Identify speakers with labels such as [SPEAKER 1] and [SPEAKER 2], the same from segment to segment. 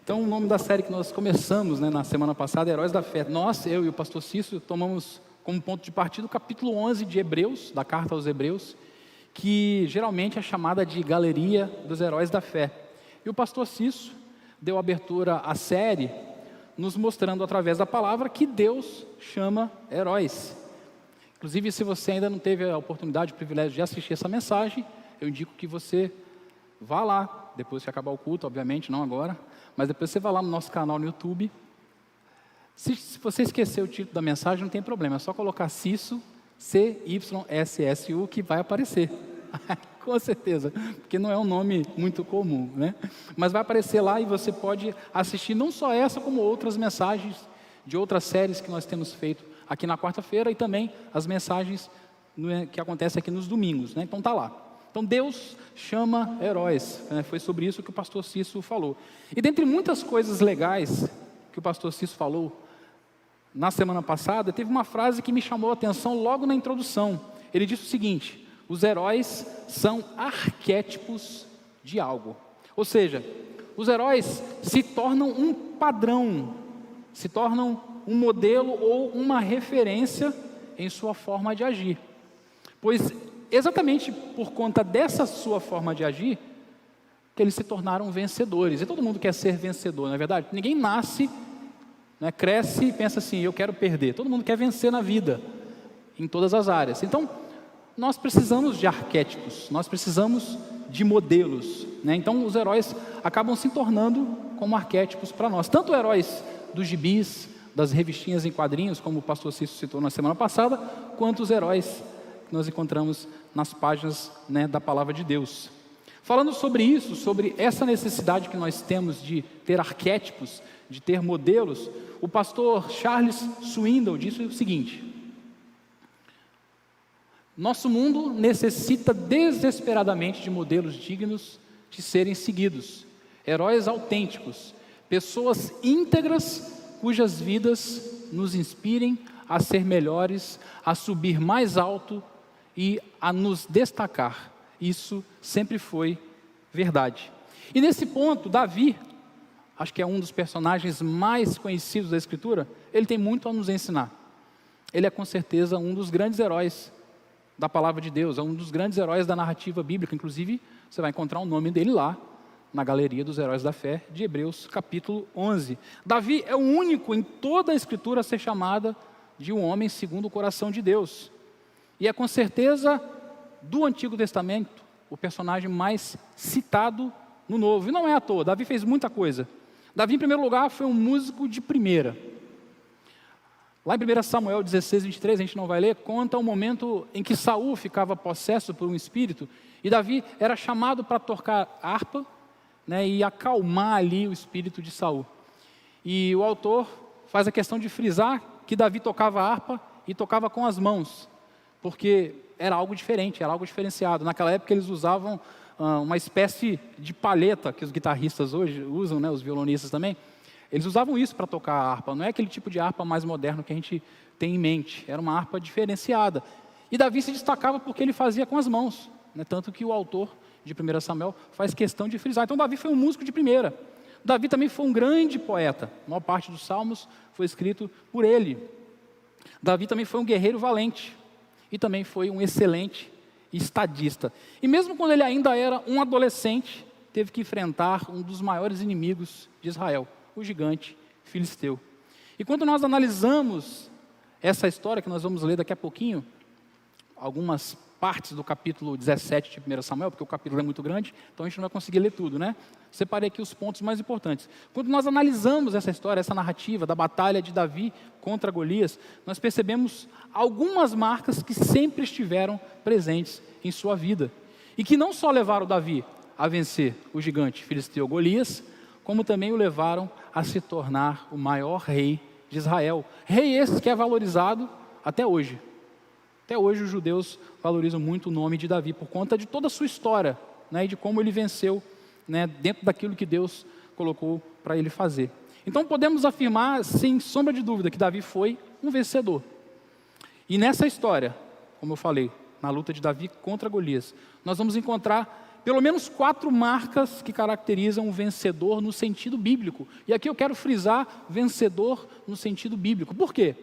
[SPEAKER 1] Então, o nome da série que nós começamos, na semana passada, Heróis da Fé. Nós, eu e o pastor Cício, tomamos como ponto de partida o capítulo 11 de Hebreus, da carta aos Hebreus, que geralmente é chamada de Galeria dos Heróis da Fé. E o pastor Cício deu abertura à série, nos mostrando através da palavra que Deus chama heróis. Inclusive, se você ainda não teve a oportunidade, o privilégio de assistir essa mensagem, eu indico que você vá lá, depois que acabar o culto, obviamente, não agora, mas depois você vai lá no nosso canal no YouTube. Se você esquecer o título da mensagem, não tem problema, é só colocar Cício, C-Y-S-S-U, que vai aparecer. Com certeza, porque não é um nome muito comum, né? Mas vai aparecer lá e você pode assistir não só essa, como outras mensagens de outras séries que nós temos feito aqui na quarta-feira e também as mensagens que acontecem aqui nos domingos, né? Então tá lá. Então Deus chama heróis, né? Foi sobre isso que o pastor Cício falou. E dentre muitas coisas legais que o pastor Cício falou na semana passada, teve uma frase que me chamou a atenção logo na introdução. Ele disse o seguinte: os heróis são arquétipos de algo. Ou seja, os heróis se tornam um padrão, se tornam um modelo ou uma referência em sua forma de agir. Pois exatamente por conta dessa sua forma de agir, que eles se tornaram vencedores. E todo mundo quer ser vencedor, não é verdade? Ninguém nasce, cresce e pensa assim, eu quero perder. Todo mundo quer vencer na vida, em todas as áreas. Então, nós precisamos de arquétipos, nós precisamos de modelos, Então, os heróis acabam se tornando como arquétipos para nós. Tanto heróis dos gibis, das revistinhas em quadrinhos, como o pastor Cício citou na semana passada, quanto os heróis que nós encontramos nas páginas da Palavra de Deus. Falando sobre isso, sobre essa necessidade que nós temos de ter arquétipos, de ter modelos, o pastor Charles Swindoll disse o seguinte: nosso mundo necessita desesperadamente de modelos dignos de serem seguidos, heróis autênticos, pessoas íntegras cujas vidas nos inspirem a ser melhores, a subir mais alto e a nos destacar. Isso sempre foi verdade. E nesse ponto, Davi, acho que é um dos personagens mais conhecidos da Escritura, ele tem muito a nos ensinar. Ele é com certeza um dos grandes heróis da palavra de Deus, é um dos grandes heróis da narrativa bíblica. Inclusive, você vai encontrar o nome dele lá, na Galeria dos Heróis da Fé, de Hebreus capítulo 11. Davi é o único em toda a Escritura a ser chamada de um homem segundo o coração de Deus. E é com certeza, do Antigo Testamento, o personagem mais citado no Novo. E não é à toa, Davi fez muita coisa. Davi, em primeiro lugar, foi um músico de primeira. Lá em 1 Samuel 16, 23, a gente não vai ler, conta o momento em que Saul ficava possesso por um espírito, e Davi era chamado para tocar harpa, e acalmar ali o espírito de Saul. E o autor faz a questão de frisar que Davi tocava harpa e tocava com as mãos, porque era algo diferente, era algo diferenciado. Naquela época eles usavam uma espécie de palheta, que os guitarristas hoje usam, os violonistas também. Eles usavam isso para tocar a harpa, não é aquele tipo de harpa mais moderno que a gente tem em mente, era uma harpa diferenciada. E Davi se destacava porque ele fazia com as mãos, tanto que o autor de 1 Samuel faz questão de frisar. Então Davi foi um músico de primeira. Davi também foi um grande poeta, a maior parte dos salmos foi escrito por ele. Davi também foi um guerreiro valente, e também foi um excelente estadista. E mesmo quando ele ainda era um adolescente, teve que enfrentar um dos maiores inimigos de Israel, o gigante filisteu. E quando nós analisamos essa história, que nós vamos ler daqui a pouquinho, algumas partes do capítulo 17 de 1 Samuel, porque o capítulo é muito grande, então a gente não vai conseguir ler tudo, Separei aqui os pontos mais importantes. Quando nós analisamos essa história, essa narrativa da batalha de Davi contra Golias, nós percebemos algumas marcas que sempre estiveram presentes em sua vida, e que não só levaram Davi a vencer o gigante filisteu Golias, como também o levaram a se tornar o maior rei de Israel. Rei esse que é valorizado até hoje. Até hoje os judeus valorizam muito o nome de Davi, por conta de toda a sua história, e de como ele venceu, dentro daquilo que Deus colocou para ele fazer. Então podemos afirmar, sem sombra de dúvida, que Davi foi um vencedor. E nessa história, como eu falei, na luta de Davi contra Golias, nós vamos encontrar pelo menos 4 marcas que caracterizam um vencedor no sentido bíblico. E aqui eu quero frisar vencedor no sentido bíblico. Por quê?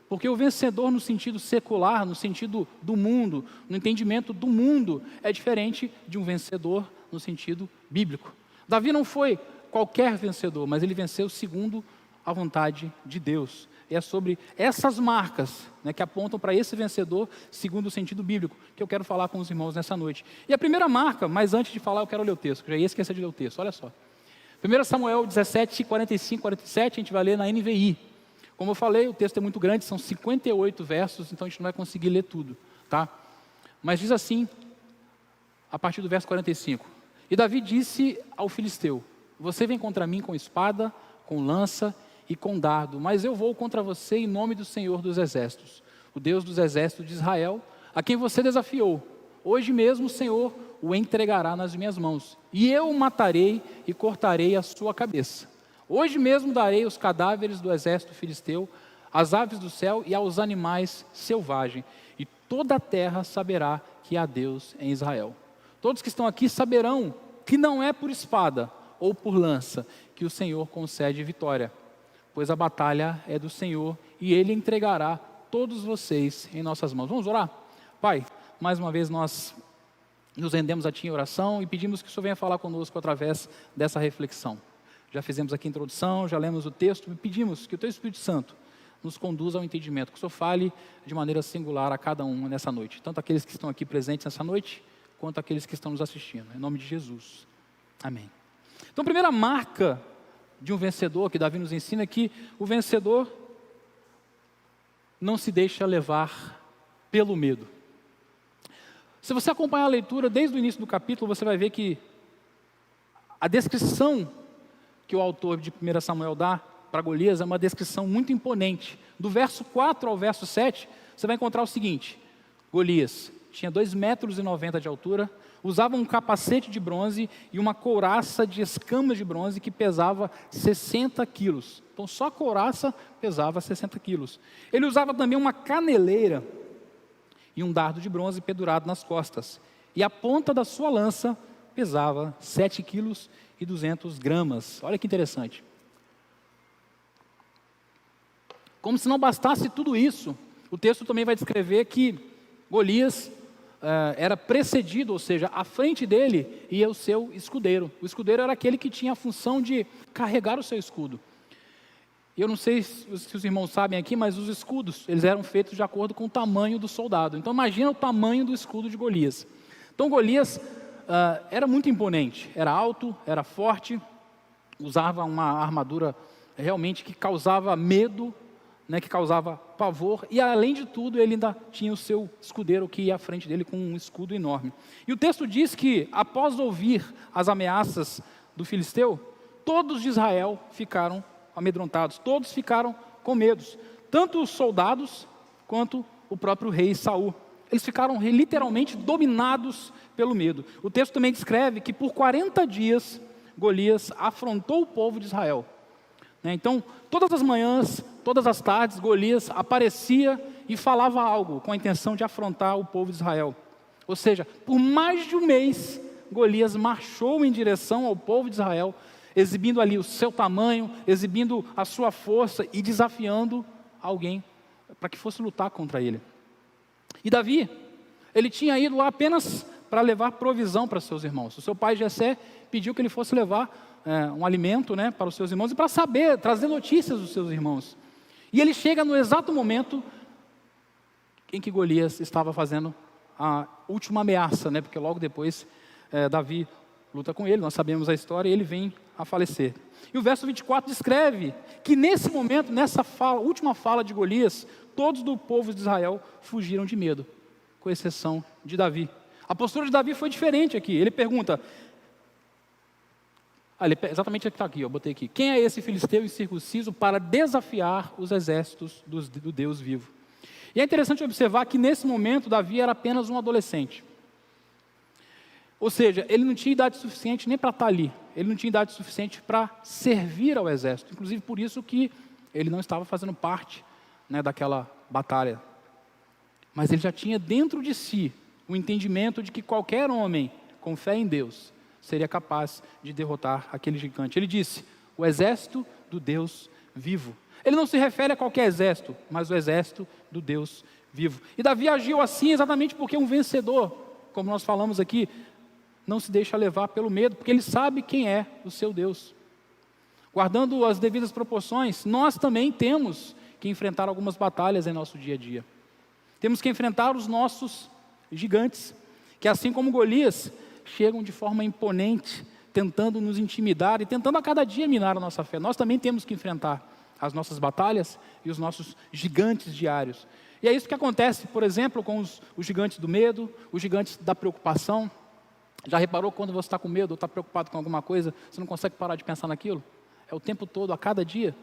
[SPEAKER 1] Porque o vencedor no sentido secular, no sentido do mundo, no entendimento do mundo, é diferente de um vencedor no sentido bíblico. Davi não foi qualquer vencedor, mas ele venceu segundo a vontade de Deus. E é sobre essas marcas, né, que apontam para esse vencedor segundo o sentido bíblico, que eu quero falar com os irmãos nessa noite. E a primeira marca, mas antes de falar eu quero ler o texto, que eu já ia esquecer de ler o texto, olha só. 1 Samuel 17, 45, 47, a gente vai ler na NVI. Como eu falei, o texto é muito grande, são 58 versos, então a gente não vai conseguir ler tudo, tá? Mas diz assim, a partir do verso 45. E Davi disse ao filisteu: você vem contra mim com espada, com lança e com dardo, mas eu vou contra você em nome do Senhor dos Exércitos, o Deus dos Exércitos de Israel, a quem você desafiou. Hoje mesmo o Senhor o entregará nas minhas mãos, e eu o matarei e cortarei a sua cabeça. Hoje mesmo darei os cadáveres do exército filisteu, às aves do céu e aos animais selvagens, e toda a terra saberá que há Deus em Israel. Todos que estão aqui saberão que não é por espada ou por lança que o Senhor concede vitória, pois a batalha é do Senhor e Ele entregará todos vocês em nossas mãos. Vamos orar? Pai, mais uma vez nós nos rendemos a Ti em oração e pedimos que o Senhor venha falar conosco através dessa reflexão. Já fizemos aqui a introdução, já lemos o texto e pedimos que o Teu Espírito Santo nos conduza ao entendimento, que o Senhor fale de maneira singular a cada um nessa noite, tanto aqueles que estão aqui presentes nessa noite, quanto aqueles que estão nos assistindo. Em nome de Jesus. Amém. Então, a primeira marca de um vencedor que Davi nos ensina é que o vencedor não se deixa levar pelo medo. Se você acompanhar a leitura desde o início do capítulo, você vai ver que a descrição que o autor de 1 Samuel dá para Golias é uma descrição muito imponente. Do verso 4 ao verso 7, você vai encontrar o seguinte: Golias tinha 2,90 metros de altura, usava um capacete de bronze e uma couraça de escamas de bronze que pesava 60 quilos. Então só a couraça pesava 60 quilos. Ele usava também uma caneleira e um dardo de bronze pendurado nas costas. E a ponta da sua lança pesava 7 quilos e 200 gramas. Olha que interessante. Como se não bastasse tudo isso, o texto também vai descrever que Golias era precedido, ou seja, à frente dele ia o seu escudeiro. O escudeiro era aquele que tinha a função de carregar o seu escudo. E eu não sei se os irmãos sabem aqui, mas os escudos, eles eram feitos de acordo com o tamanho do soldado. Então imagina o tamanho do escudo de Golias. Então Golias era muito imponente, era alto, era forte, usava uma armadura realmente que causava medo, né, que causava pavor, e além de tudo ele ainda tinha o seu escudeiro que ia à frente dele com um escudo enorme. E o texto diz que após ouvir as ameaças do filisteu, todos de Israel ficaram amedrontados, todos ficaram com medos, tanto os soldados quanto o próprio rei Saul. Eles ficaram literalmente dominados pelo medo. O texto também descreve que por 40 dias Golias afrontou o povo de Israel. Então, todas as manhãs, todas as tardes, Golias aparecia e falava algo com a intenção de afrontar o povo de Israel. Ou seja, por mais de um mês, Golias marchou em direção ao povo de Israel, exibindo ali o seu tamanho, exibindo a sua força e desafiando alguém para que fosse lutar contra ele. E Davi, ele tinha ido lá apenas para levar provisão para seus irmãos. O seu pai Jessé pediu que ele fosse levar um alimento, né, para os seus irmãos e para saber, trazer notícias dos seus irmãos. E ele chega no exato momento em que Golias estava fazendo a última ameaça, né, porque logo depois Davi luta com ele, nós sabemos a história, e ele vem a falecer. E o verso 24 descreve que nesse momento, nessa última fala de Golias, todos do povo de Israel fugiram de medo, com exceção de Davi. A postura de Davi foi diferente aqui. Ele pergunta, exatamente aqui está aqui, eu botei aqui. Quem é esse filisteu incircunciso para desafiar os exércitos do Deus vivo? E é interessante observar que nesse momento Davi era apenas um adolescente. Ou seja, ele não tinha idade suficiente nem para estar ali. Ele não tinha idade suficiente para servir ao exército. Inclusive por isso que ele não estava fazendo parte, né, daquela batalha. Mas ele já tinha dentro de si o entendimento de que qualquer homem com fé em Deus, seria capaz de derrotar aquele gigante. Ele disse: o exército do Deus vivo. Ele não se refere a qualquer exército, mas o exército do Deus vivo. E Davi agiu assim exatamente porque um vencedor, como nós falamos aqui, não se deixa levar pelo medo, porque ele sabe quem é o seu Deus. Guardando as devidas proporções, nós também temos que enfrentar algumas batalhas em nosso dia a dia. Temos que enfrentar os nossos gigantes, que assim como Golias, chegam de forma imponente, tentando nos intimidar e tentando a cada dia minar a nossa fé. Nós também temos que enfrentar as nossas batalhas e os nossos gigantes diários. E é isso que acontece, por exemplo, com os gigantes do medo, os gigantes da preocupação. Já reparou quando você está com medo ou está preocupado com alguma coisa, você não consegue parar de pensar naquilo? É o tempo todo, a cada dia.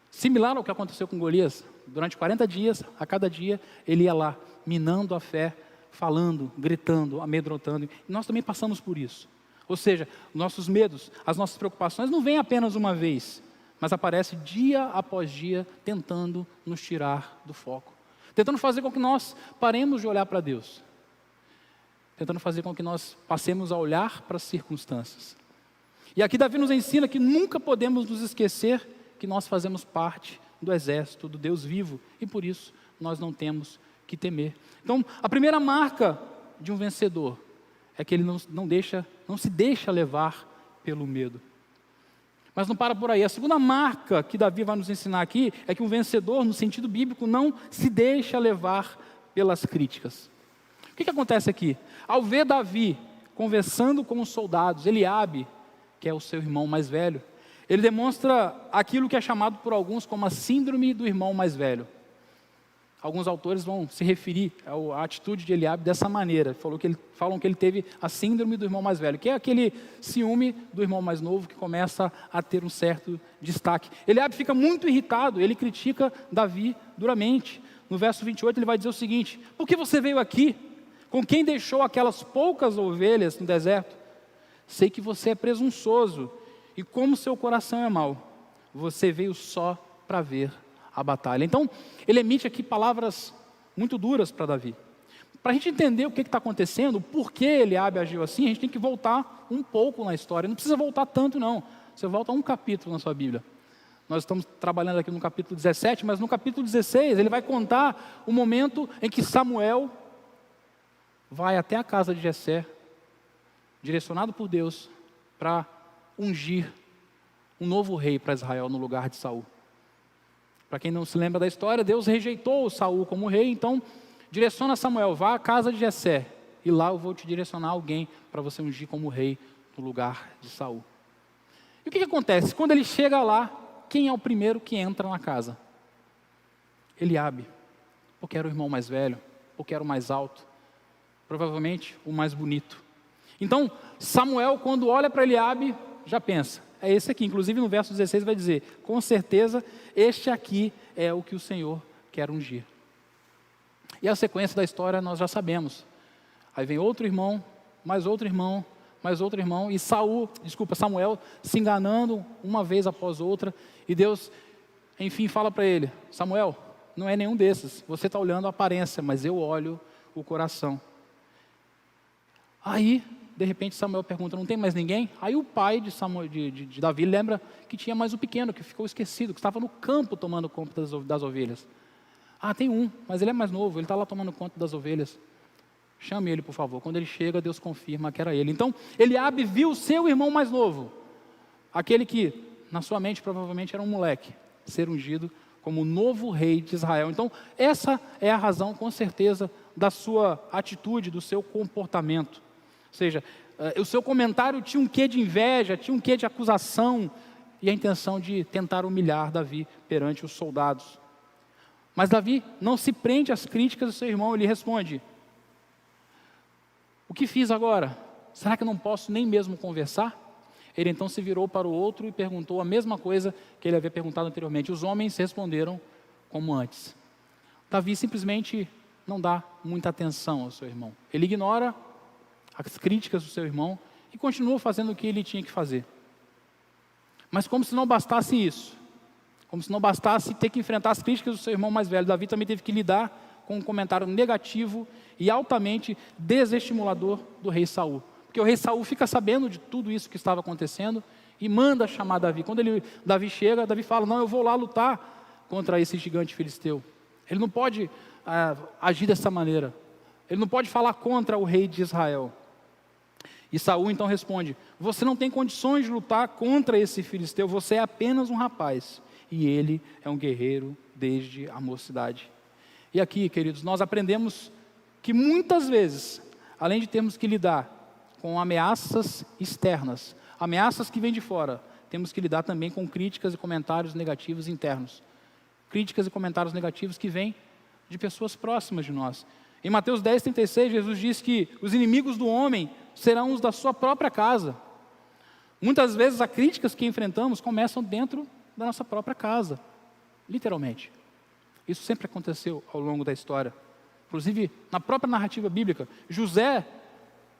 [SPEAKER 1] Similar ao que aconteceu com Golias. Durante 40 dias, a cada dia, ele ia lá, minando a fé, falando, gritando, amedrontando. E nós também passamos por isso. Ou seja, nossos medos, as nossas preocupações não vêm apenas uma vez, mas aparecem dia após dia, tentando nos tirar do foco. Tentando fazer com que nós paremos de olhar para Deus. Tentando fazer com que nós passemos a olhar para as circunstâncias. E aqui Davi nos ensina que nunca podemos nos esquecer que nós fazemos parte do exército do Deus vivo, e por isso nós não temos que temer. Então, a primeira marca de um vencedor é que ele não se deixa levar pelo medo. Mas não para por aí. A segunda marca que Davi vai nos ensinar aqui é que um vencedor, no sentido bíblico, não se deixa levar pelas críticas. O que acontece aqui? Ao ver Davi conversando com os soldados, Eliabe, que é o seu irmão mais velho, ele demonstra aquilo que é chamado por alguns como a síndrome do irmão mais velho. Alguns autores vão se referir à atitude de Eliabe dessa maneira. Falam que ele teve a síndrome do irmão mais velho, que é aquele ciúme do irmão mais novo que começa a ter um certo destaque. Eliabe fica muito irritado, ele critica Davi duramente. No verso 28 ele vai dizer o seguinte: por que você veio aqui? Com quem deixou aquelas poucas ovelhas no deserto? Sei que você é presunçoso e como seu coração é mau. Você veio só para ver a batalha. Então, ele emite aqui palavras muito duras para Davi. Para a gente entender o que está acontecendo, por que Eliabe agiu assim, a gente tem que voltar um pouco na história. Não precisa voltar tanto, não. Você volta um capítulo na sua Bíblia. Nós estamos trabalhando aqui no capítulo 17, mas no capítulo 16, ele vai contar o momento em que Samuel vai até a casa de Jessé, direcionado por Deus, para ungir um novo rei para Israel no lugar de Saul. Para quem não se lembra da história, Deus rejeitou Saul como rei, então direciona Samuel, vá à casa de Jessé, e lá eu vou te direcionar alguém para você ungir como rei no lugar de Saul. E o que acontece? Quando ele chega lá, quem é o primeiro que entra na casa? Eliabe, porque era o irmão mais velho, porque era o mais alto, provavelmente o mais bonito. Então, Samuel, quando olha para Eliabe, já pensa, é esse aqui. Inclusive no verso 16 vai dizer, com certeza, este aqui é o que o Senhor quer ungir. E a sequência da história nós já sabemos. Aí vem outro irmão, mais outro irmão, mais outro irmão, e Samuel se enganando uma vez após outra, e Deus, enfim, fala para ele, Samuel, não é nenhum desses, você está olhando a aparência, mas eu olho o coração. Aí, de repente, Samuel pergunta, não tem mais ninguém? Aí o pai de Davi lembra que tinha mais o pequeno, que ficou esquecido, que estava no campo tomando conta das ovelhas. Ah, tem um, mas ele é mais novo, ele está lá tomando conta das ovelhas. Chame ele, por favor. Quando ele chega, Deus confirma que era ele. Então, Eliabe viu o seu irmão mais novo, aquele que, na sua mente, provavelmente era um moleque, ser ungido como o novo rei de Israel. Então, essa é a razão, com certeza, da sua atitude, do seu comportamento. Ou seja, o seu comentário tinha um quê de inveja, tinha um quê de acusação e a intenção de tentar humilhar Davi perante os soldados. Mas Davi não se prende às críticas do seu irmão, ele responde, o que fiz agora? Será que eu não posso nem mesmo conversar? Ele então se virou para o outro e perguntou a mesma coisa que ele havia perguntado anteriormente. Os homens responderam como antes. Davi simplesmente não dá muita atenção ao seu irmão. Ele ignora as críticas do seu irmão e continua fazendo o que ele tinha que fazer. Mas como se não bastasse isso, como se não bastasse ter que enfrentar as críticas do seu irmão mais velho, Davi também teve que lidar com um comentário negativo e altamente desestimulador do rei Saul. porque o rei Saul fica sabendo de tudo isso que estava acontecendo e manda chamar Davi. Quando Davi chega, Davi fala, não, eu vou lá lutar contra esse gigante filisteu. Ele não pode agir dessa maneira. Ele não pode falar contra o rei de Israel. E Saul então responde, você não tem condições de lutar contra esse filisteu, você é apenas um rapaz, e ele é um guerreiro desde a mocidade. E aqui, queridos, nós aprendemos que muitas vezes, além de termos que lidar com ameaças externas, ameaças que vêm de fora, temos que lidar também com críticas e comentários negativos internos. Críticas e comentários negativos que vêm de pessoas próximas de nós. Em Mateus 10:36, Jesus diz que os inimigos do homem serão os da sua própria casa. Muitas vezes as críticas que enfrentamos começam dentro da nossa própria casa, literalmente. Isso sempre aconteceu ao longo da história. Inclusive, na própria narrativa bíblica, José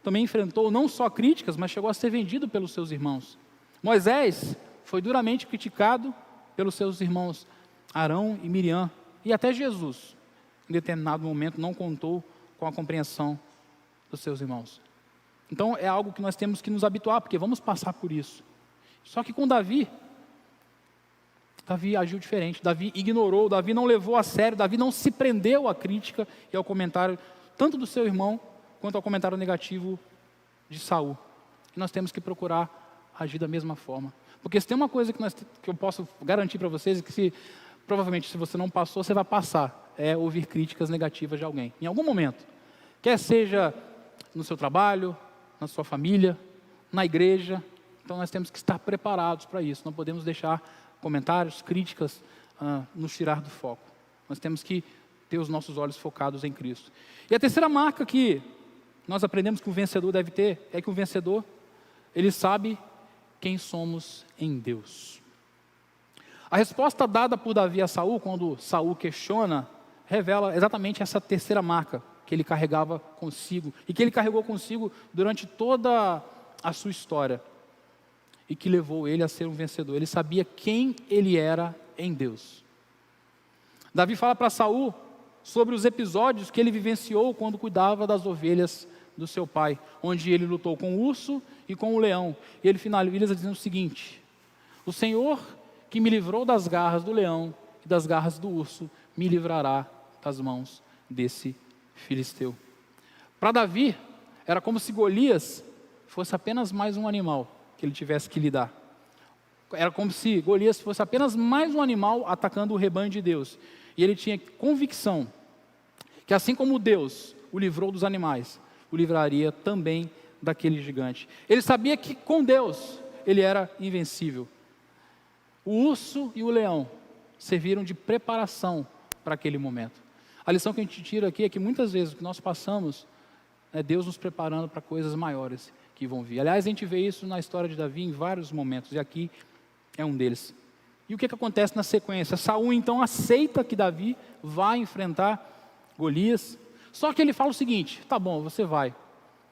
[SPEAKER 1] também enfrentou não só críticas, mas chegou a ser vendido pelos seus irmãos. Moisés foi duramente criticado pelos seus irmãos Arão e Miriam, e até Jesus, em determinado momento, não contou com a compreensão dos seus irmãos. Então é algo que nós temos que nos habituar, porque vamos passar por isso. Só que com Davi agiu diferente, Davi ignorou, Davi não levou a sério, Davi não se prendeu à crítica e ao comentário, tanto do seu irmão, quanto ao comentário negativo de Saul. E nós temos que procurar agir da mesma forma. Porque se tem uma coisa que eu posso garantir para vocês, é que provavelmente se você não passou, você vai passar, é ouvir críticas negativas de alguém, em algum momento. Quer seja no seu trabalho, na sua família, na igreja. Então nós temos que estar preparados para isso. Não podemos deixar comentários, críticas nos tirar do foco. Nós temos que ter os nossos olhos focados em Cristo. E a terceira marca que nós aprendemos que o vencedor deve ter, é que o vencedor, ele sabe quem somos em Deus. A resposta dada por Davi a Saul, quando Saul questiona, revela exatamente essa terceira marca que ele carregava consigo, e que ele carregou consigo durante toda a sua história, e que levou ele a ser um vencedor. Ele sabia quem ele era em Deus. Davi fala para Saul sobre os episódios que ele vivenciou quando cuidava das ovelhas do seu pai, onde ele lutou com o urso e com o leão. E ele finaliza dizendo o seguinte: o Senhor que me livrou das garras do leão e das garras do urso, me livrará das mãos desse filisteu. Para Davi, era como se Golias fosse apenas mais um animal que ele tivesse que lidar. Era como se Golias fosse apenas mais um animal atacando o rebanho de Deus. E ele tinha convicção que assim como Deus o livrou dos animais, o livraria também daquele gigante. Ele sabia que com Deus ele era invencível. O urso e o leão serviram de preparação para aquele momento. A lição que a gente tira aqui é que muitas vezes o que nós passamos é Deus nos preparando para coisas maiores que vão vir. Aliás, a gente vê isso na história de Davi em vários momentos, e aqui é um deles. E o que acontece na sequência? Saul então aceita que Davi vai enfrentar Golias, só que ele fala o seguinte: tá bom, você vai,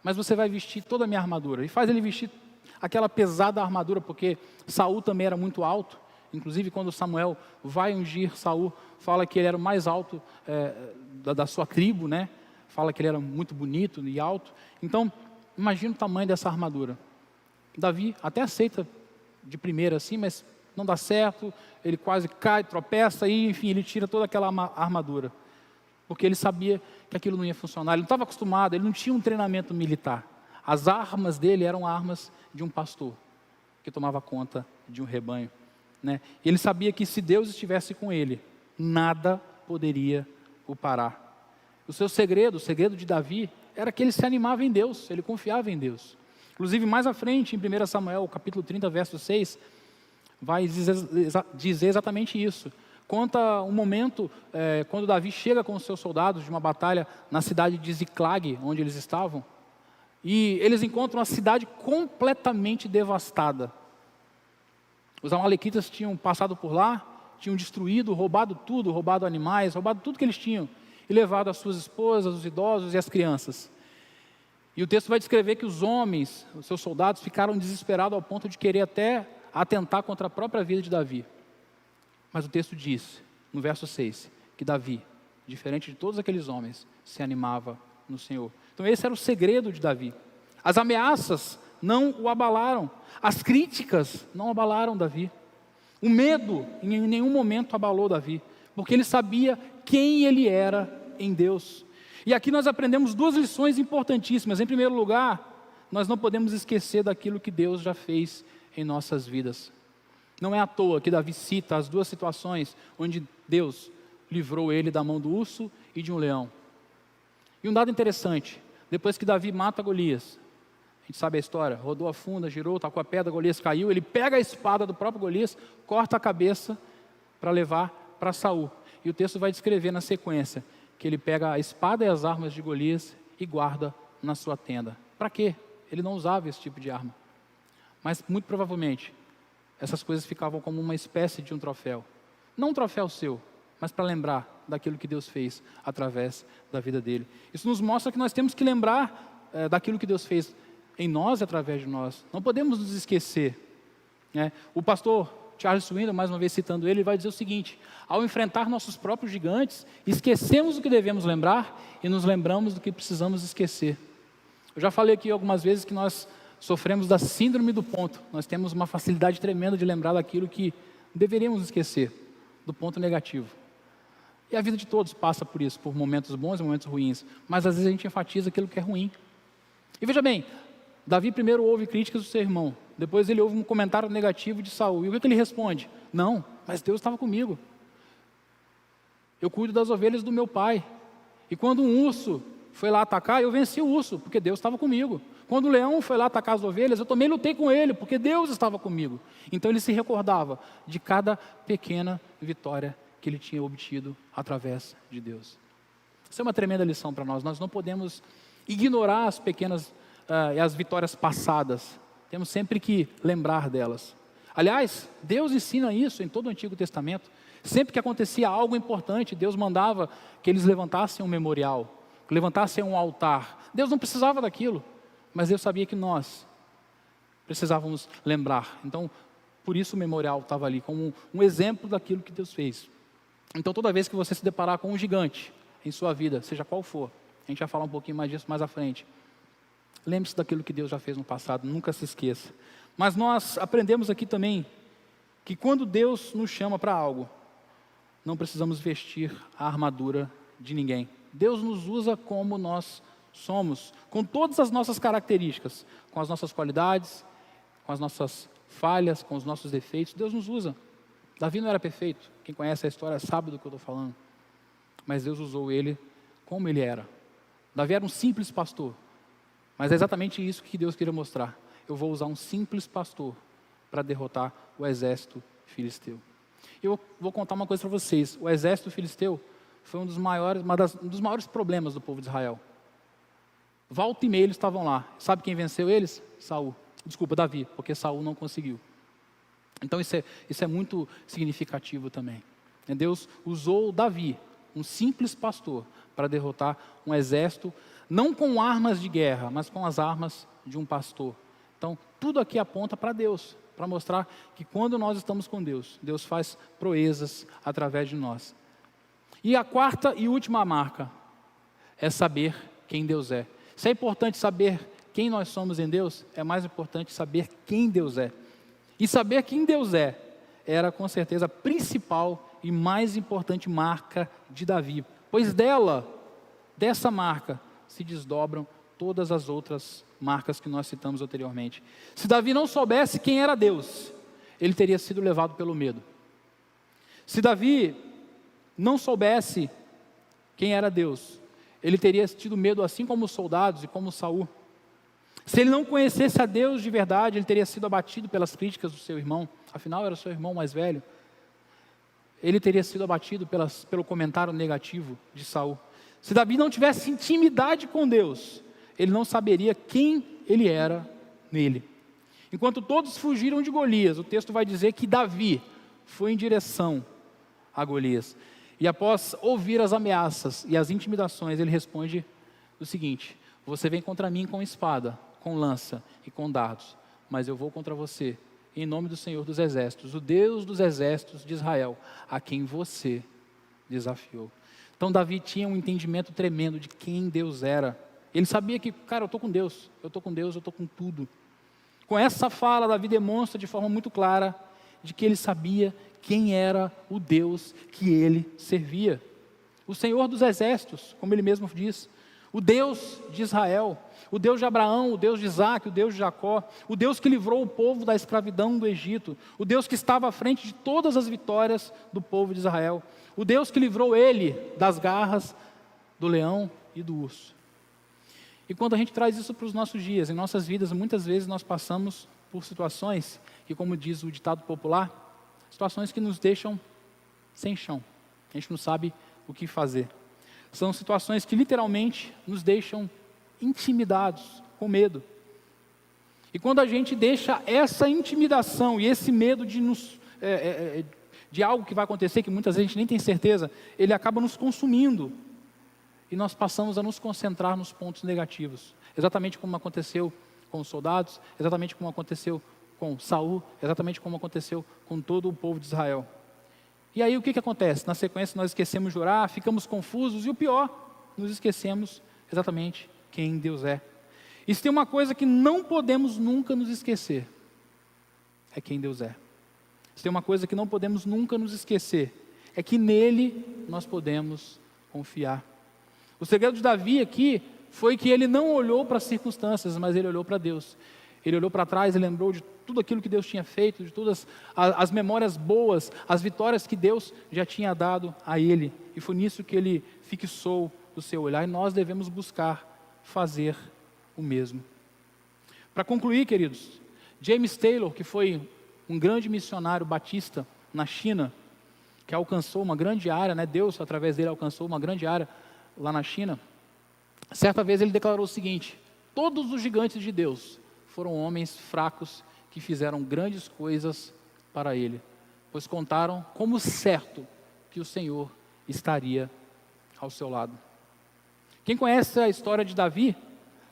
[SPEAKER 1] mas você vai vestir toda a minha armadura. E faz ele vestir aquela pesada armadura, porque Saul também era muito alto. Inclusive quando Samuel vai ungir Saul, fala que ele era o mais alto da sua tribo, né? Fala que ele era muito bonito e alto. Então, imagina o tamanho dessa armadura. Davi até aceita de primeira assim, mas não dá certo, ele quase cai, tropeça e enfim, ele tira toda aquela armadura. Porque ele sabia que aquilo não ia funcionar, ele não estava acostumado, ele não tinha um treinamento militar. As armas dele eram armas de um pastor, que tomava conta de um rebanho, né? E ele sabia que se Deus estivesse com ele, nada poderia o parar. O segredo de Davi, era que ele se animava em Deus, ele confiava em Deus. Inclusive mais à frente, em 1 Samuel, capítulo 30, verso 6, vai dizer exatamente isso. Conta um momento, quando Davi chega com os seus soldados de uma batalha na cidade de Ziclag, onde eles estavam, e eles encontram a cidade completamente devastada. Os amalequitas tinham passado por lá, tinham destruído, roubado tudo, roubado animais, roubado tudo que eles tinham, e levado as suas esposas, os idosos e as crianças. E o texto vai descrever que os homens, os seus soldados, ficaram desesperados ao ponto de querer até atentar contra a própria vida de Davi. Mas o texto diz, no verso 6, que Davi, diferente de todos aqueles homens, se animava no Senhor. Então esse era o segredo de Davi. As ameaças não o abalaram. As críticas não abalaram Davi. O medo em nenhum momento abalou Davi, porque ele sabia quem ele era em Deus. E aqui nós aprendemos duas lições importantíssimas. Em primeiro lugar, nós não podemos esquecer daquilo que Deus já fez em nossas vidas. Não é à toa que Davi cita as duas situações onde Deus livrou ele da mão do urso e de um leão. E um dado interessante, depois que Davi mata Golias, a gente sabe a história, rodou a funda, girou, tacou a pedra, Golias caiu, ele pega a espada do próprio Golias, corta a cabeça para levar para Saul. E o texto vai descrever na sequência, que ele pega a espada e as armas de Golias e guarda na sua tenda. Para quê? Ele não usava esse tipo de arma. Mas muito provavelmente, essas coisas ficavam como uma espécie de um troféu. Não um troféu seu, mas para lembrar daquilo que Deus fez através da vida dele. Isso nos mostra que nós temos que lembrar daquilo que Deus fez em nós e através de nós. Não podemos nos esquecer. O pastor Charles Swindoll, mais uma vez citando ele, vai dizer o seguinte: ao enfrentar nossos próprios gigantes, esquecemos o que devemos lembrar e nos lembramos do que precisamos esquecer. Eu já falei aqui algumas vezes que nós sofremos da síndrome do ponto. Nós temos uma facilidade tremenda de lembrar daquilo que deveríamos esquecer, do ponto negativo. E a vida de todos passa por isso, por momentos bons e momentos ruins. Mas às vezes a gente enfatiza aquilo que é ruim. E veja bem, Davi primeiro ouve críticas do seu irmão. Depois ele ouve um comentário negativo de Saul. E o que ele responde? Não, mas Deus estava comigo. Eu cuido das ovelhas do meu pai. E quando um urso foi lá atacar, eu venci o urso, porque Deus estava comigo. Quando o leão foi lá atacar as ovelhas, eu também lutei com ele, porque Deus estava comigo. Então ele se recordava de cada pequena vitória que ele tinha obtido através de Deus. Isso é uma tremenda lição para nós. Nós não podemos ignorar as pequenas e as vitórias passadas. Temos sempre que lembrar delas. Aliás, Deus ensina isso em todo o Antigo Testamento. Sempre que acontecia algo importante, Deus mandava que eles levantassem um memorial, que levantassem um altar. Deus não precisava daquilo, mas Deus sabia que nós precisávamos lembrar. Então, por isso o memorial estava ali, como um exemplo daquilo que Deus fez. Então, toda vez que você se deparar com um gigante em sua vida, seja qual for, a gente vai falar um pouquinho mais disso mais à frente, lembre-se daquilo que Deus já fez no passado, nunca se esqueça. Mas nós aprendemos aqui também que quando Deus nos chama para algo, não precisamos vestir a armadura de ninguém. Deus nos usa como nós somos, com todas as nossas características, com as nossas qualidades, com as nossas falhas, com os nossos defeitos. Deus nos usa. Davi não era perfeito. Quem conhece a história sabe do que eu estou falando. Mas Deus usou ele como ele era. Davi era um simples pastor. Mas é exatamente isso que Deus queria mostrar. Eu vou usar um simples pastor para derrotar o exército filisteu. Eu vou contar uma coisa para vocês. O exército filisteu foi um dos maiores problemas do povo de Israel. Volta e meia eles estavam lá. Sabe quem venceu eles? Davi, porque Saul não conseguiu. Então isso é muito significativo também. Deus usou Davi, um simples pastor, para derrotar um exército, não com armas de guerra, mas com as armas de um pastor. Então, tudo aqui aponta para Deus, para mostrar que quando nós estamos com Deus, Deus faz proezas através de nós. E a quarta e última marca é saber quem Deus é. Se é importante saber quem nós somos em Deus, é mais importante saber quem Deus é. E saber quem Deus é, era com certeza a principal e mais importante marca de Davi. Pois dessa marca, se desdobram todas as outras marcas que nós citamos anteriormente. Se Davi não soubesse quem era Deus, ele teria sido levado pelo medo. Se Davi não soubesse quem era Deus, ele teria tido medo assim como os soldados e como Saul. Se ele não conhecesse a Deus de verdade, ele teria sido abatido pelas críticas do seu irmão. Afinal, era o seu irmão mais velho. Ele teria sido abatido pelo comentário negativo de Saul. Se Davi não tivesse intimidade com Deus, ele não saberia quem ele era nele. Enquanto todos fugiram de Golias, o texto vai dizer que Davi foi em direção a Golias. E após ouvir as ameaças e as intimidações, ele responde o seguinte: você vem contra mim com espada, com lança e com dardos, mas eu vou contra você em nome do Senhor dos Exércitos, o Deus dos Exércitos de Israel, a quem você desafiou. Então Davi tinha um entendimento tremendo de quem Deus era. Ele sabia que, cara, eu estou com Deus, eu estou com Deus, eu estou com tudo. Com essa fala, Davi demonstra de forma muito clara de que ele sabia quem era o Deus que ele servia. O Senhor dos exércitos, como ele mesmo diz, o Deus de Israel, o Deus de Abraão, o Deus de Isaac, o Deus de Jacó, o Deus que livrou o povo da escravidão do Egito, o Deus que estava à frente de todas as vitórias do povo de Israel, o Deus que livrou ele das garras do leão e do urso. E quando a gente traz isso para os nossos dias, em nossas vidas, muitas vezes nós passamos por situações que, como diz o ditado popular, situações que nos deixam sem chão. A gente não sabe o que fazer. São situações que literalmente nos deixam intimidados, com medo. E quando a gente deixa essa intimidação e esse medo de algo que vai acontecer, que muitas vezes a gente nem tem certeza, ele acaba nos consumindo. E nós passamos a nos concentrar nos pontos negativos. Exatamente como aconteceu com os soldados, exatamente como aconteceu com Saul, exatamente como aconteceu com todo o povo de Israel. E aí o que acontece? Na sequência nós esquecemos de orar, ficamos confusos e o pior, nos esquecemos exatamente quem Deus é. E se tem uma coisa que não podemos nunca nos esquecer, é quem Deus é. Se tem uma coisa que não podemos nunca nos esquecer, é que nele nós podemos confiar. O segredo de Davi aqui foi que ele não olhou para as circunstâncias, mas ele olhou para Deus. Ele olhou para trás e lembrou de tudo aquilo que Deus tinha feito, de todas as memórias boas, as vitórias que Deus já tinha dado a ele. E foi nisso que ele fixou o seu olhar, e nós devemos buscar fazer o mesmo. Para concluir, queridos, James Taylor, que foi um grande missionário batista na China, que alcançou uma grande área, né? Deus, através dele, alcançou uma grande área lá na China. Certa vez ele declarou o seguinte: todos os gigantes de Deus foram homens fracos que fizeram grandes coisas para ele, pois contaram como certo que o Senhor estaria ao seu lado. Quem conhece a história de Davi,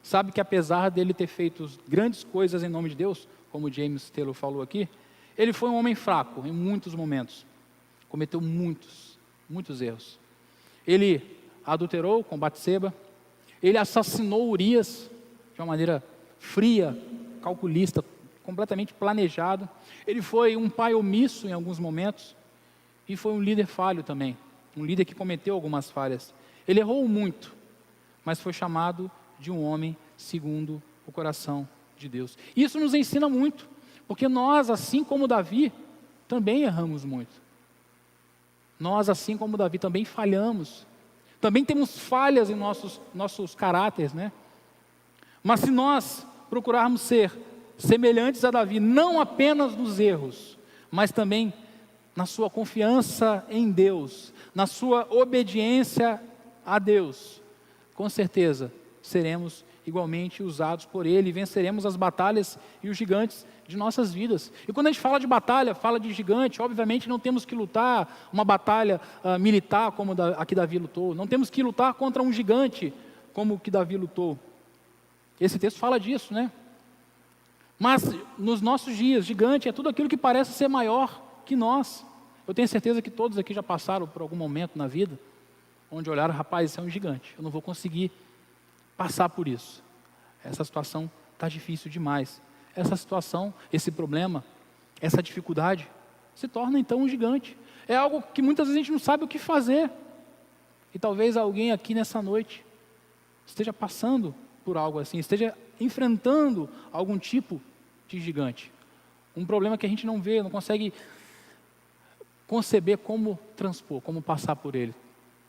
[SPEAKER 1] sabe que apesar dele ter feito grandes coisas em nome de Deus, como James Taylor falou aqui, ele foi um homem fraco em muitos momentos, cometeu muitos erros. Ele adulterou com Batseba, ele assassinou Urias de uma maneira fria, calculista, completamente planejado. Ele foi um pai omisso em alguns momentos e foi um líder falho também, um líder que cometeu algumas falhas. Ele errou muito, mas foi chamado de um homem segundo o coração de Deus. Isso nos ensina muito, porque nós, assim como Davi, também erramos muito. Nós, assim como Davi, também falhamos. Também temos falhas em nossos caráteres, né? Mas se nós procurarmos ser semelhantes a Davi, não apenas nos erros, mas também na sua confiança em Deus, na sua obediência a Deus, com certeza seremos igualmente usados por Ele e venceremos as batalhas e os gigantes de nossas vidas. E quando a gente fala de batalha, fala de gigante, obviamente não temos que lutar uma batalha militar como a que Davi lutou, não temos que lutar contra um gigante como o que Davi lutou. Esse texto fala disso, né? Mas nos nossos dias, gigante é tudo aquilo que parece ser maior que nós. Eu tenho certeza que todos aqui já passaram por algum momento na vida onde olharam: rapaz, isso é um gigante, eu não vou conseguir passar por isso. Essa situação está difícil demais. Essa situação, esse problema, essa dificuldade se torna então um gigante. É algo que muitas vezes a gente não sabe o que fazer. E talvez alguém aqui nessa noite esteja passando por algo assim, esteja enfrentando algum tipo de gigante. Um problema que a gente não vê, não consegue conceber como transpor, como passar por ele.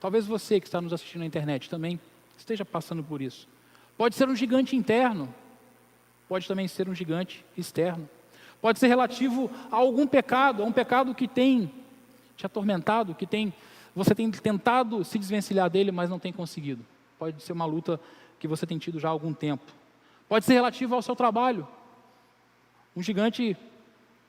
[SPEAKER 1] Talvez você que está nos assistindo na internet também esteja passando por isso. Pode ser um gigante interno, pode também ser um gigante externo. Pode ser relativo a algum pecado, a um pecado que tem te atormentado, você tem tentado se desvencilhar dele, mas não tem conseguido. Pode ser uma luta que você tem tido já há algum tempo. Pode ser relativo ao seu trabalho. Um gigante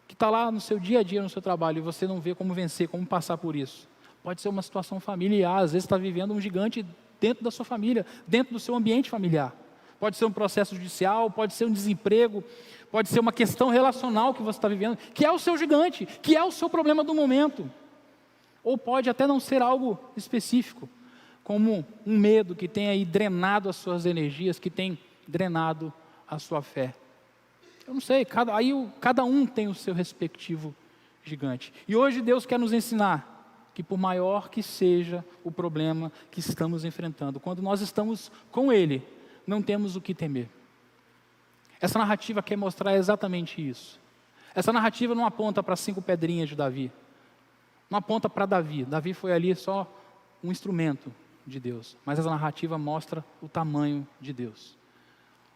[SPEAKER 1] que está lá no seu dia a dia, no seu trabalho, e você não vê como vencer, como passar por isso. Pode ser uma situação familiar, às vezes está vivendo um gigante dentro da sua família, dentro do seu ambiente familiar. Pode ser um processo judicial, pode ser um desemprego, pode ser uma questão relacional que você está vivendo, que é o seu gigante, que é o seu problema do momento. Ou pode até não ser algo específico, como um medo que tem aí drenado as suas energias, que tem drenado a sua fé. Eu não sei, cada um tem o seu respectivo gigante. E hoje Deus quer nos ensinar que por maior que seja o problema que estamos enfrentando, quando nós estamos com Ele, não temos o que temer. Essa narrativa quer mostrar exatamente isso. Essa narrativa não aponta para 5 pedrinhas de Davi. Não aponta para Davi. Davi foi ali só um instrumento de Deus. Mas essa narrativa mostra o tamanho de Deus.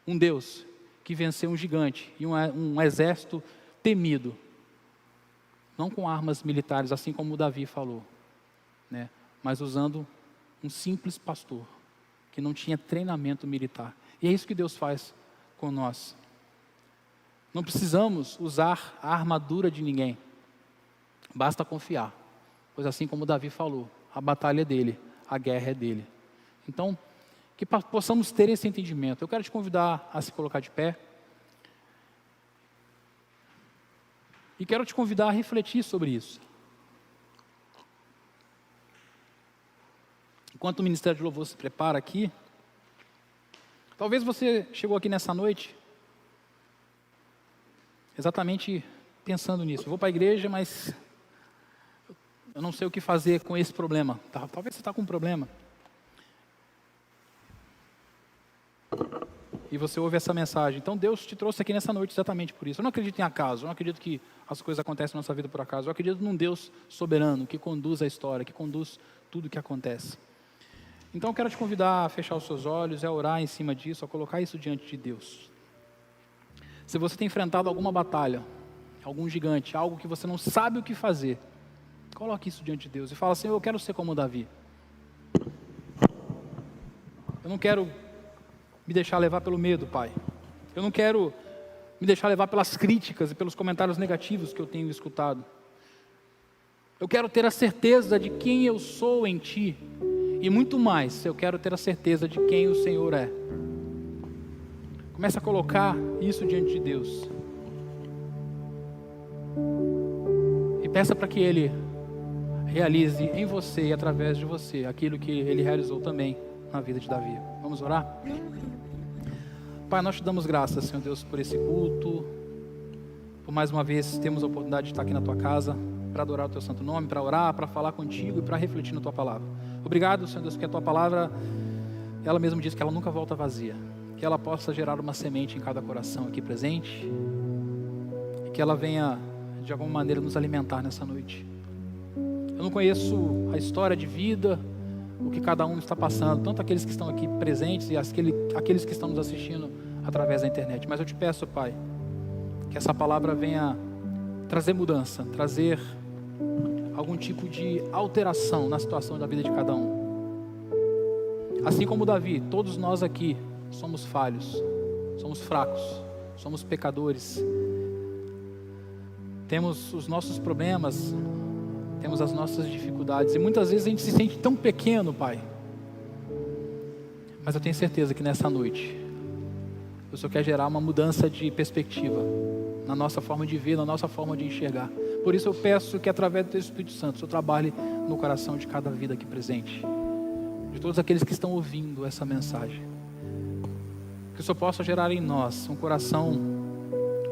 [SPEAKER 1] Um Deus que venceu um gigante e um exército temido. Não com armas militares, assim como o Davi falou, né? Mas usando um simples pastor, que não tinha treinamento militar. E é isso que Deus faz com nós. Não precisamos usar a armadura de ninguém. Basta confiar. Pois assim como Davi falou, a batalha é dele, a guerra é dele. Então, que possamos ter esse entendimento. Eu quero te convidar a se colocar de pé. E quero te convidar a refletir sobre isso. Enquanto o Ministério de Louvor se prepara aqui, talvez você chegou aqui nessa noite exatamente pensando nisso. Eu vou para a igreja, mas eu não sei o que fazer com esse problema. Talvez você está com um problema. E você ouve essa mensagem. Então Deus te trouxe aqui nessa noite exatamente por isso. Eu não acredito em acaso, eu não acredito que as coisas acontecem na nossa vida por acaso. Eu acredito num Deus soberano, que conduz a história, que conduz tudo o que acontece. Então eu quero te convidar a fechar os seus olhos, a orar em cima disso, a colocar isso diante de Deus. Se você tem enfrentado alguma batalha, algum gigante, algo que você não sabe o que fazer, coloque isso diante de Deus e fala: Senhor, eu quero ser como Davi. Eu não quero me deixar levar pelo medo, Pai. Eu não quero me deixar levar pelas críticas e pelos comentários negativos que eu tenho escutado. Eu quero ter a certeza de quem eu sou em Ti. E muito mais, eu quero ter a certeza de quem o Senhor é. Comece a colocar isso diante de Deus. E peça para que Ele realize em você e através de você aquilo que Ele realizou também na vida de Davi. Vamos orar? Pai, nós te damos graças, Senhor Deus, por esse culto. Por mais uma vez temos a oportunidade de estar aqui na Tua casa para adorar o Teu santo nome, para orar, para falar contigo e para refletir na Tua palavra. Obrigado, Senhor Deus, porque a Tua palavra, ela mesma diz que ela nunca volta vazia. Que ela possa gerar uma semente em cada coração aqui presente. E que ela venha, de alguma maneira, nos alimentar nessa noite. Eu não conheço a história de vida, o que cada um está passando, tanto aqueles que estão aqui presentes e aqueles que estão nos assistindo através da internet. Mas eu te peço, Pai, que essa palavra venha trazer mudança, trazer algum tipo de alteração na situação da vida de cada um. Assim como Davi, todos nós aqui somos falhos, somos fracos, somos pecadores. Temos os nossos problemas, temos as nossas dificuldades. E muitas vezes a gente se sente tão pequeno, Pai. Mas eu tenho certeza que nessa noite o Senhor quer gerar uma mudança de perspectiva na nossa forma de ver, na nossa forma de enxergar. Por isso eu peço que através do Teu Espírito Santo o Senhor trabalhe no coração de cada vida aqui presente, de todos aqueles que estão ouvindo essa mensagem. Que o Senhor possa gerar em nós um coração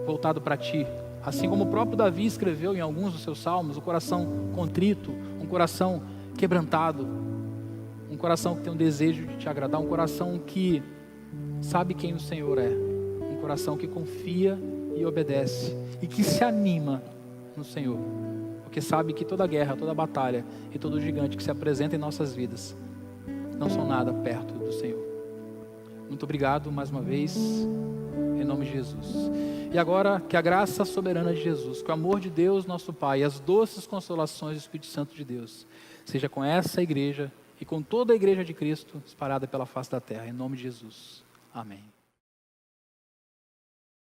[SPEAKER 1] voltado para Ti, assim como o próprio Davi escreveu em alguns dos seus salmos, um coração contrito, um coração quebrantado, um coração que tem um desejo de Te agradar, um coração que sabe quem o Senhor é, um coração que confia e obedece, e que se anima no Senhor, porque sabe que toda guerra, toda batalha e todo gigante que se apresenta em nossas vidas não são nada perto do Senhor. Muito obrigado mais uma vez, em nome de Jesus. E agora, que a graça soberana de Jesus, que o amor de Deus, nosso Pai, e as doces consolações do Espírito Santo de Deus, seja com essa igreja e com toda a igreja de Cristo espalhada pela face da terra, em nome de Jesus. Amém.